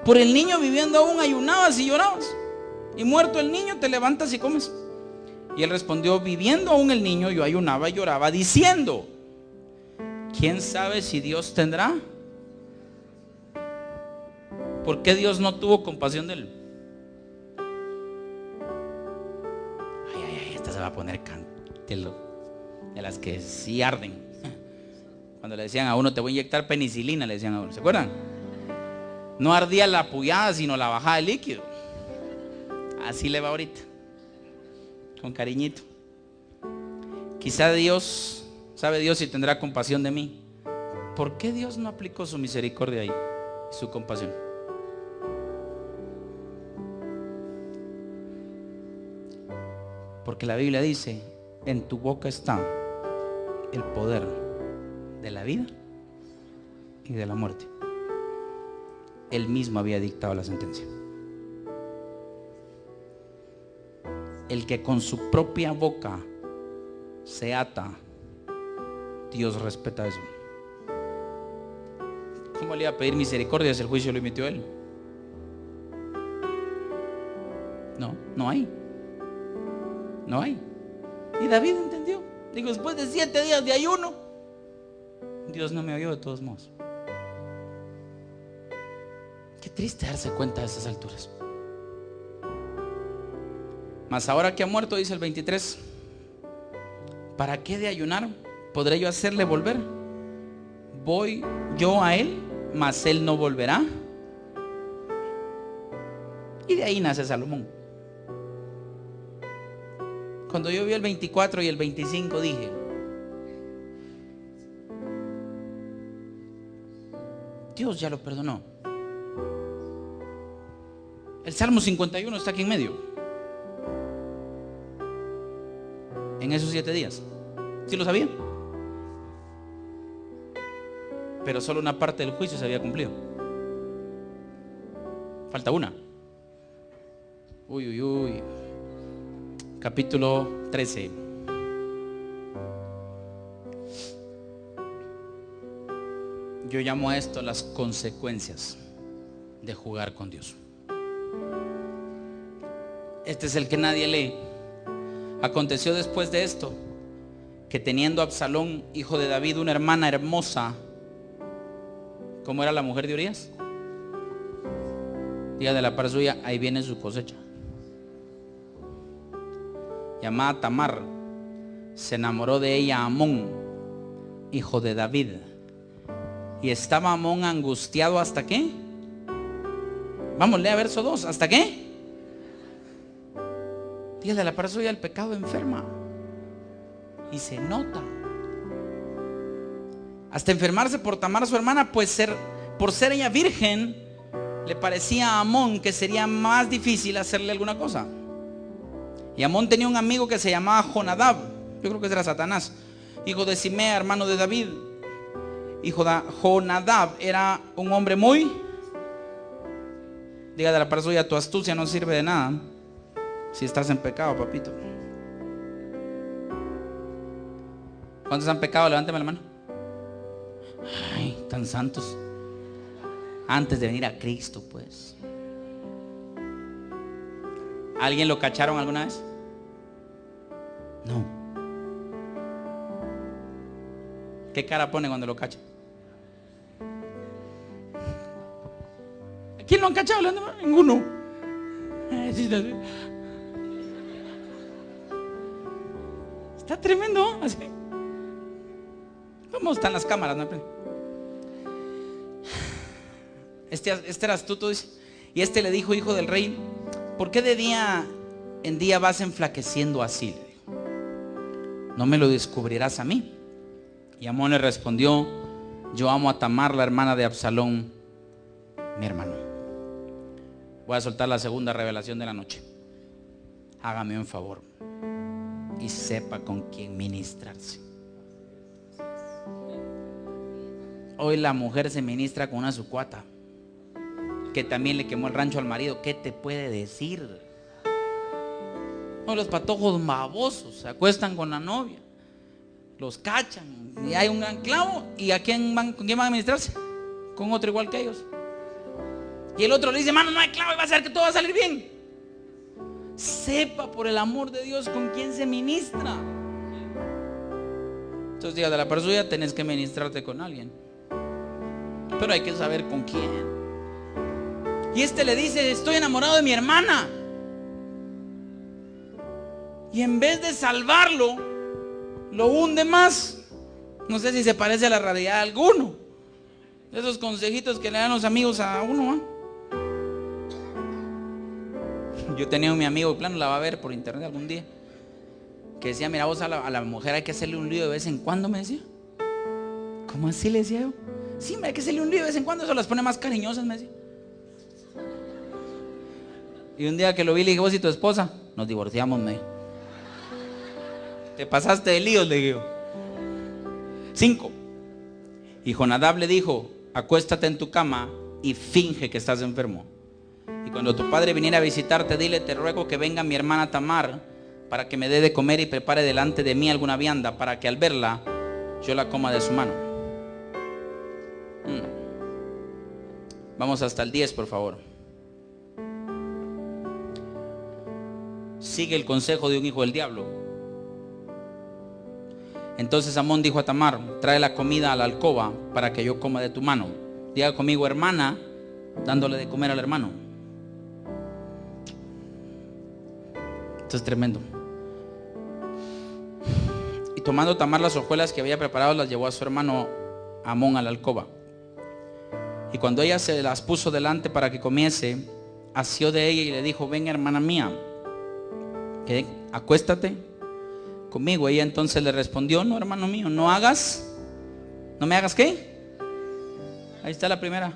Speaker 1: Por el niño viviendo aún ayunabas y llorabas, y muerto el niño te levantas y comes. Y él respondió: viviendo aún el niño yo ayunaba y lloraba, diciendo: ¿quién sabe si Dios tendrá? ¿Por qué Dios no tuvo compasión de él? Esta se va a poner cantelo, de las que sí arden. Cuando le decían a uno: te voy a inyectar penicilina, le decían a uno, ¿se acuerdan? No ardía la puyada, sino la bajada de líquido. Así le va ahorita, con cariñito. Quizá Dios, sabe Dios si tendrá compasión de mí. ¿Por qué Dios no aplicó su misericordia ahí, su compasión? Porque la Biblia dice: en tu boca está el poder de la vida y de la muerte. Él mismo había dictado la sentencia. El que con su propia boca se ata, Dios respeta eso. ¿Cómo le iba a pedir misericordia si el juicio lo emitió él? No hay. No hay. Y David entendió. Digo, después de 7 días de ayuno, Dios no me oyó de todos modos. Qué triste darse cuenta de esas alturas. Mas ahora que ha muerto, dice el 23, ¿para qué de ayunar? ¿Podré yo hacerle volver? Voy yo a él, mas él no volverá. Y de ahí nace Salomón. Cuando yo vi el 24 y el 25 dije: Dios ya lo perdonó. El Salmo 51 está aquí en medio. En esos 7 días. ¿Sí lo sabían? Pero solo una parte del juicio se había cumplido. Falta una. Uy, uy, uy. Capítulo 13. Yo llamo a esto las consecuencias de jugar con Dios. Este es el que nadie lee. Aconteció después de esto, que teniendo Absalón, hijo de David, una hermana hermosa, ¿cómo era la mujer de Urías? Diga de la par suya, ahí viene su cosecha. Llamada Tamar, se enamoró de ella Amón, hijo de David. Y estaba Amón angustiado, ¿hasta qué? Vamos, lea verso 2, ¿hasta qué? Diga de la par suya, el pecado enferma. Y se nota. Hasta enfermarse por Tamar su hermana, pues por ser ella virgen, le parecía a Amón que sería más difícil hacerle alguna cosa. Y Amón tenía un amigo que se llamaba Jonadab, yo creo que era Satanás, hijo de Simea, hermano de David. Jonadab era un hombre muy, diga de la par suya, tu astucia no sirve de nada si estás en pecado, papito. ¿Cuántos han pecado? Levánteme la mano. Ay, tan santos. Antes de venir a Cristo, pues. ¿Alguien lo cacharon alguna vez? No. ¿Qué cara pone cuando lo cachan? ¿A quién lo han cachado? Ninguno. Está tremendo, así. ¿Cómo están las cámaras? ¿No? Este era astuto, dice. Y este le dijo: hijo del rey, ¿por qué de día en día vas enflaqueciendo así? Le dijo: ¿no me lo descubrirás a mí? Y Amón le respondió: yo amo a Tamar, la hermana de Absalón, mi hermano. Voy a soltar la segunda revelación de la noche. Hágame un favor y sepa con quién ministrarse. Hoy la mujer se ministra con una sucuata que también le quemó el rancho al marido. ¿Qué te puede decir? Hoy los patojos babosos se acuestan con la novia, los cachan y hay un gran clavo. ¿Y a con quién van a ministrarse? Con otro igual que ellos. Y el otro le dice: mano, no hay clavo y va a ser que todo va a salir bien. Sepa por el amor de Dios con quién se ministra. Entonces diga de la persona, tenés que ministrarte con alguien, pero hay que saber con quién. Y este le dice: estoy enamorado de mi hermana. Y en vez de salvarlo, lo hunde más. No sé si se parece a la realidad de alguno. Esos consejitos que le dan los amigos a uno, ¿eh? Yo tenía un mi amigo, plano, la va a ver por internet algún día, que decía: mira vos, a la mujer hay que hacerle un lío de vez en cuando, me decía. ¿Cómo así? Le decía yo. Sí, hay que hacerle un lío de vez en cuando, eso las pone más cariñosas, me decía. Y un día que lo vi le dije: vos y tu esposa nos divorciamos, me dijo. Te pasaste de líos, le digo. 5. Y Jonadab le dijo: acuéstate en tu cama y finge que estás enfermo. Y cuando tu padre viniera a visitarte, dile: te ruego que venga mi hermana Tamar para que me dé de comer y prepare delante de mí alguna vianda, para que al verla yo la coma de su mano. Vamos hasta el 10, por favor. Sigue el consejo de un hijo del diablo. Entonces Amón dijo a Tamar: trae la comida a la alcoba para que yo coma de tu mano. Diga conmigo: hermana, dándole de comer al hermano. Esto es tremendo. Y tomando Tamar las hojuelas que había preparado, las llevó a su hermano Amón a la alcoba. Y cuando ella se las puso delante para que comiese, asió de ella y le dijo: ven, hermana mía, que acuéstate conmigo. Ella entonces le respondió: no, hermano mío, no me hagas ¿qué? Ahí está la primera.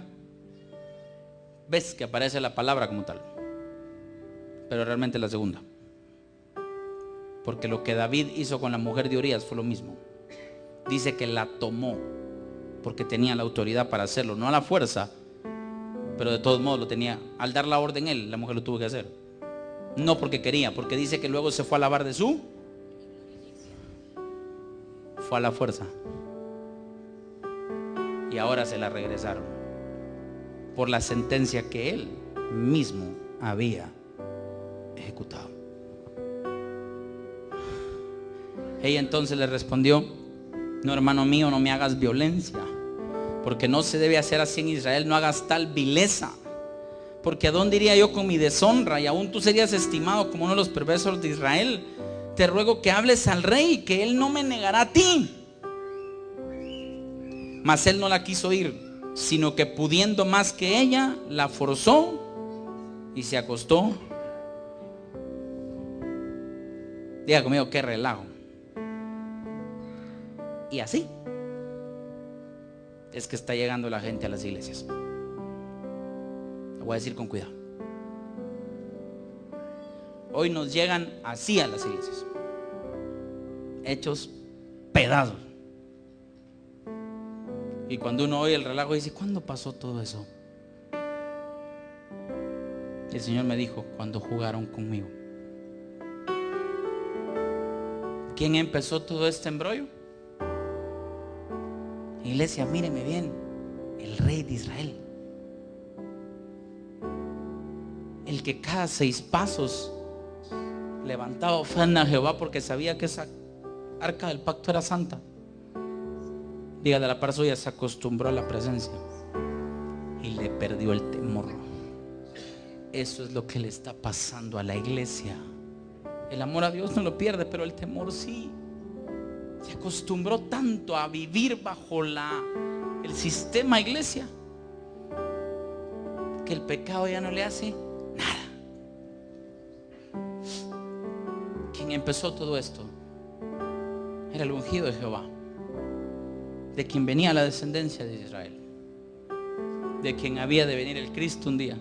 Speaker 1: Ves que aparece la palabra como tal, pero realmente la segunda. Porque lo que David hizo con la mujer de Urías fue lo mismo. Dice que la tomó porque tenía la autoridad para hacerlo, no a la fuerza, pero de todos modos lo tenía. Al dar la orden él, la mujer lo tuvo que hacer. No porque quería, porque dice que luego se fue a lavar de su. Fue a la fuerza. Y ahora se la regresaron por la sentencia que él mismo había ejecutado. Ella entonces le respondió: no, hermano mío, no me hagas violencia, porque no se debe hacer así en Israel. No hagas tal vileza, porque ¿a dónde iría yo con mi deshonra? Y aún tú serías estimado como uno de los perversos de Israel. Te ruego que hables al rey, que él no me negará a ti. Mas él no la quiso oír, sino que pudiendo más que ella, la forzó y se acostó. Diga conmigo, qué relajo. Y así es que está llegando la gente a las iglesias. Lo voy a decir con cuidado. Hoy nos llegan así a las iglesias, hechos pedazos. Y cuando uno oye el relajo dice: ¿cuándo pasó todo eso? Y el Señor me dijo: cuando jugaron conmigo. ¿Quién empezó todo este embrollo? Iglesia, míreme bien, el rey de Israel, el que cada 6 pasos levantaba ofrenda a Jehová porque sabía que esa arca del pacto era santa. Dígale a la par suya: se acostumbró a la presencia y le perdió el temor. Eso es lo que le está pasando a la iglesia. El amor a Dios no lo pierde, pero el temor sí. Se acostumbró tanto a vivir bajo el sistema iglesia, que el pecado ya no le hace nada. Quien empezó todo esto era el ungido de Jehová, de quien venía la descendencia de Israel, de quien había de venir el Cristo un día.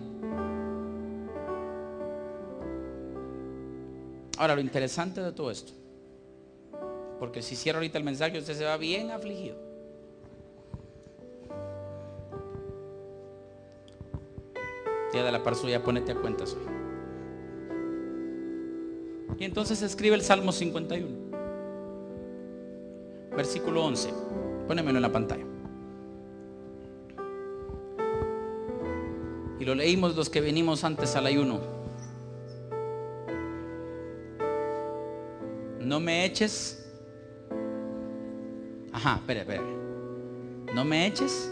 Speaker 1: Ahora, lo interesante de todo esto, porque si cierro ahorita el mensaje usted se va bien afligido. Día de la par suya, ponete a cuentas hoy. Y entonces escribe el Salmo 51, versículo 11. Pónemelo en la pantalla. Y lo leímos los que venimos antes al ayuno. No me eches. Espera. No me eches.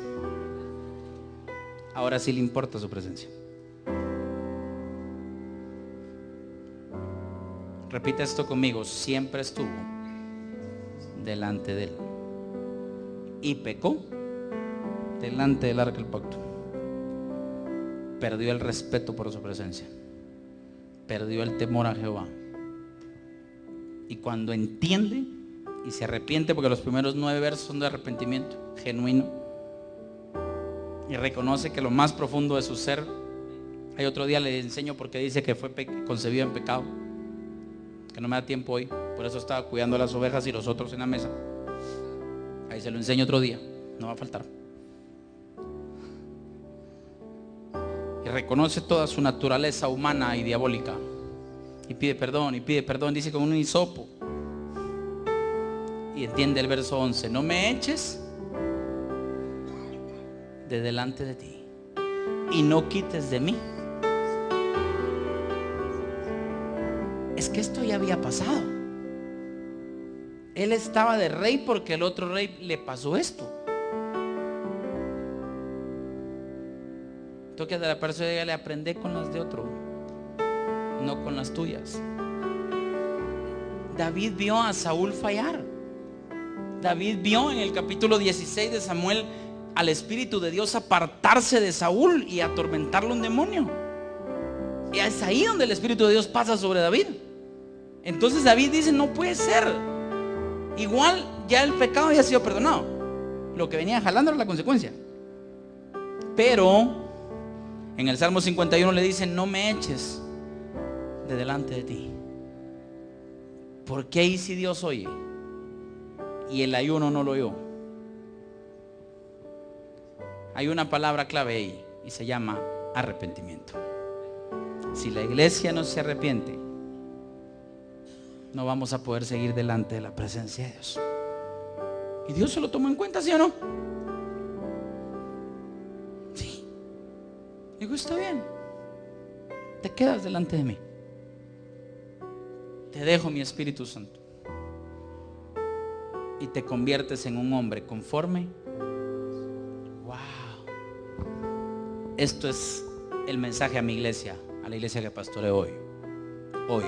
Speaker 1: Ahora sí le importa su presencia. Repite esto conmigo: siempre estuvo delante de él y pecó delante del arca del pacto. Perdió el respeto por su presencia, perdió el temor a Jehová. Y cuando entiende y se arrepiente, porque los primeros 9 versos son de arrepentimiento genuino, y reconoce que lo más profundo de su ser, hay otro día le enseño porque dice que fue concebido en pecado, que no me da tiempo hoy, por eso estaba cuidando las ovejas y los otros en la mesa. Ahí se lo enseño otro día, no va a faltar. Y reconoce toda su naturaleza humana y diabólica, y pide perdón, dice con un hisopo. Y entiende el verso 11: no me eches de delante de ti y no quites de mí. Es que esto ya había pasado. Él estaba de rey porque el otro rey le pasó esto. Toque de la persona, dígale: aprende con las de otro, no con las tuyas. David vio a Saúl fallar. David vio en el capítulo 16 de Samuel al Espíritu de Dios apartarse de Saúl y atormentarlo un demonio. Y es ahí donde el Espíritu de Dios pasa sobre David. Entonces David dice: no puede ser. Igual ya el pecado ya ha sido perdonado. Lo que venía jalando era la consecuencia. Pero en el Salmo 51 le dice: no me eches de delante de ti. Porque ahí sí Dios oye y el ayuno no lo oyó. Hay una palabra clave ahí y se llama arrepentimiento. Si la iglesia no se arrepiente, no vamos a poder seguir delante de la presencia de Dios. Y Dios se lo tomó en cuenta, ¿sí o no? Sí. Digo: está bien, te quedas delante de mí, te dejo mi Espíritu Santo y te conviertes en un hombre conforme. Wow. Esto es el mensaje a mi iglesia, a la iglesia que pastoreo hoy. Hoy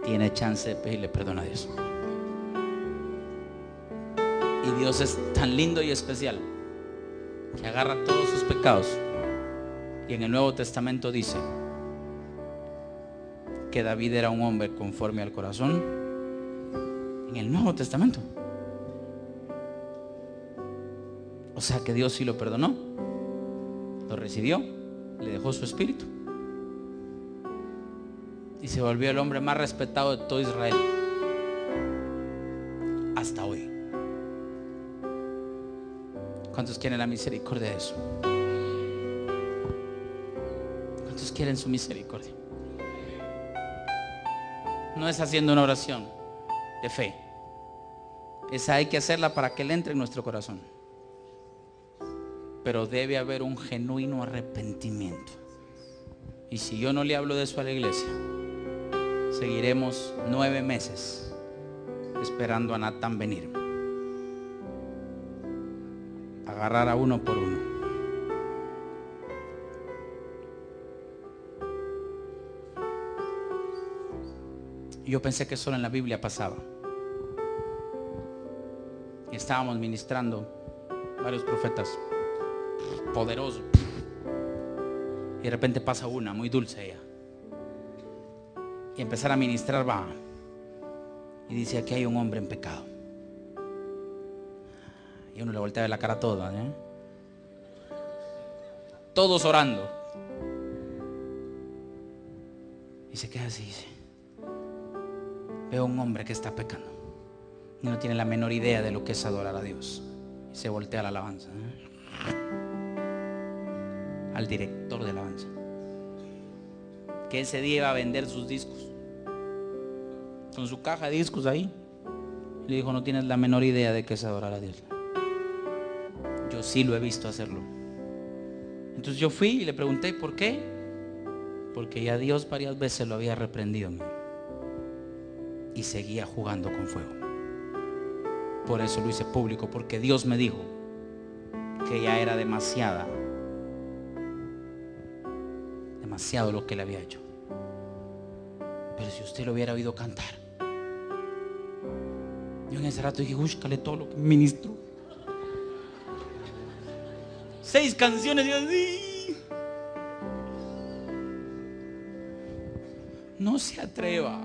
Speaker 1: tiene chance de pedirle perdón a Dios. Y Dios es tan lindo y especial que agarra todos sus pecados. Y en el Nuevo Testamento dice que David era un hombre conforme al corazón. En el Nuevo Testamento. O sea que Dios sí lo perdonó, lo recibió, le dejó su espíritu y se volvió el hombre más respetado de todo Israel hasta hoy. ¿Cuántos quieren la misericordia de eso? ¿Cuántos quieren su misericordia? No es haciendo una oración de fe. Esa hay que hacerla para que Él entre en nuestro corazón. Pero debe haber un genuino arrepentimiento. Y si yo no le hablo de eso a la iglesia, seguiremos 9 meses esperando a Natán venir, agarrar a uno por uno. Yo pensé que solo en la Biblia pasaba. Y estábamos ministrando varios profetas poderosos. Y de repente pasa una, muy dulce ella. Y empezar a ministrar va. Y dice: aquí hay un hombre en pecado. Y uno le voltea a ver la cara a todos, ¿eh? Todos orando. Y se queda así, dice: veo un hombre que está pecando y no tiene la menor idea de lo que es adorar a Dios. Y se voltea a la alabanza, al director de alabanza, que ese día iba a vender sus discos, con su caja de discos ahí. Le dijo: no tienes la menor idea de qué es adorar a Dios. Yo sí lo he visto hacerlo. Entonces yo fui y le pregunté: ¿por qué? Porque ya Dios varias veces lo había reprendido y seguía jugando con fuego. Por eso lo hice público, porque Dios me dijo que ya era demasiado lo que le había hecho. Pero si usted lo hubiera oído cantar, yo en ese rato dije: búscale todo lo que ministró. 6 canciones y así. No se atreva,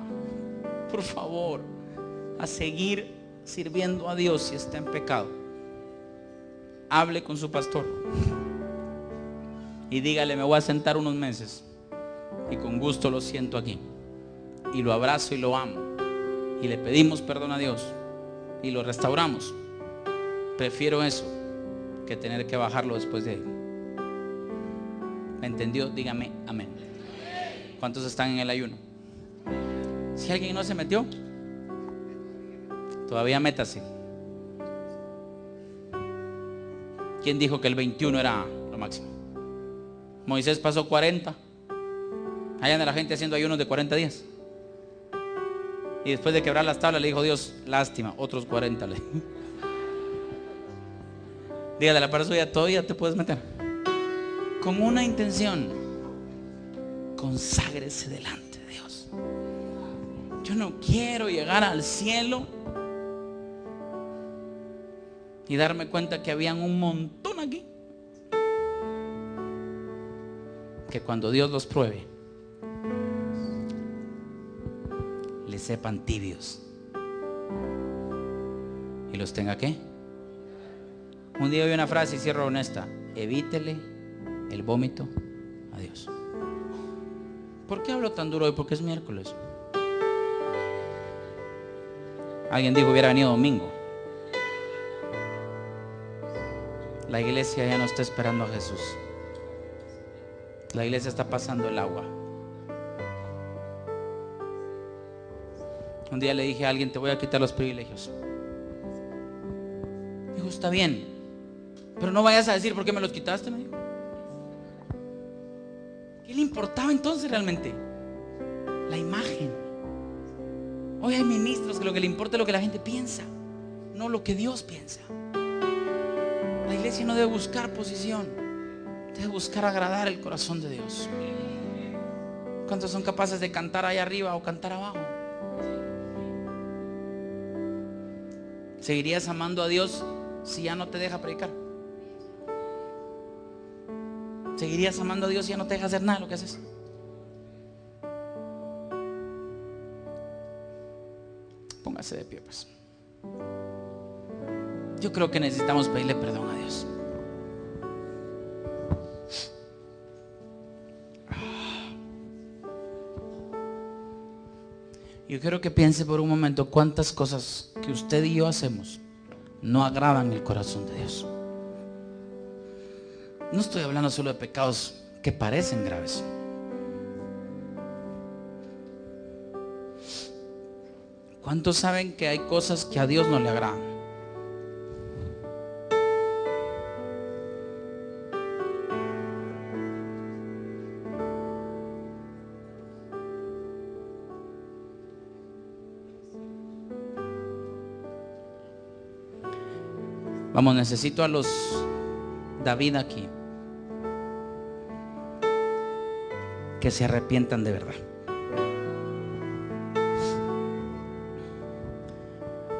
Speaker 1: por favor, a seguir sirviendo a Dios si está en pecado. Hable con su pastor y dígale: me voy a sentar unos meses y con gusto lo siento aquí y lo abrazo y lo amo y le pedimos perdón a Dios y lo restauramos. Prefiero eso que tener que bajarlo después de ahí. ¿Me entendió? Dígame amén. ¿Cuántos están en el ayuno? Si alguien no se metió, todavía métase. ¿Quién dijo que el 21 era lo máximo? Moisés pasó 40. Allá anda la gente haciendo ayunos de 40 días. Y después de quebrar las tablas le dijo Dios: lástima, otros 40. Dígale a la persona suya: todavía te puedes meter. Con una intención: conságrese delante de Dios. Yo Yo no quiero llegar al cielo y darme cuenta que habían un montón aquí que cuando Dios los pruebe les sepan tibios y los tenga ¿qué? Un día oí una frase y cierro honesta: evítele el vómito a Dios. ¿Por qué hablo tan duro hoy? Porque es miércoles. Alguien dijo hubiera venido domingo. La iglesia ya no está esperando a Jesús. La iglesia está pasando el agua. Un día le dije a alguien: te voy a quitar los privilegios. Dijo: está bien, pero no vayas a decir por qué me los quitaste, me dijo. ¿Qué le importaba entonces realmente? La imagen. Hoy hay ministros que lo que le importa es lo que la gente piensa, no lo que Dios piensa. La iglesia no debe buscar posición, debe buscar agradar el corazón de Dios. ¿Cuántos son capaces de cantar allá arriba o cantar abajo? ¿Seguirías amando a Dios si ya no te deja predicar? ¿Seguirías amando a Dios si ya no te deja hacer nada de lo que haces? Póngase de pie, pues. Yo creo que necesitamos pedirle perdón a Dios. Yo quiero que piense por un momento cuántas cosas que usted y yo hacemos no agradan el corazón de Dios. No estoy hablando solo de pecados que parecen graves. ¿Cuántos saben que hay cosas que a Dios no le agradan? Vamos, necesito a los David aquí que se arrepientan de verdad.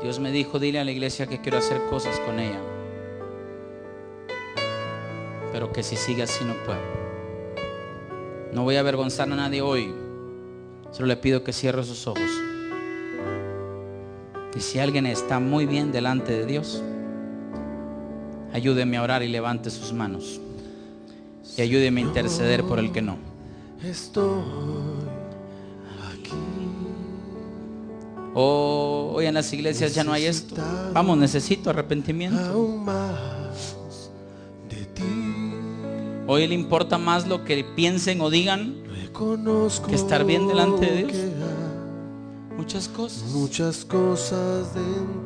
Speaker 1: Dios me dijo: dile a la iglesia que quiero hacer cosas con ella, pero que si sigue así no puedo. No voy a avergonzar a nadie hoy. Solo le pido que cierre sus ojos. Y si alguien está muy bien delante de Dios, ayúdeme a orar y levante sus manos. Y ayúdeme a interceder por el que no.
Speaker 2: Estoy aquí.
Speaker 1: Hoy en las iglesias ya no hay esto. Vamos, necesito arrepentimiento.
Speaker 2: Aún más de ti.
Speaker 1: Hoy le importa más lo que piensen o digan
Speaker 2: Reconozco
Speaker 1: que estar bien delante de Dios.
Speaker 2: que hay
Speaker 1: Muchas cosas
Speaker 2: muchas cosas dentro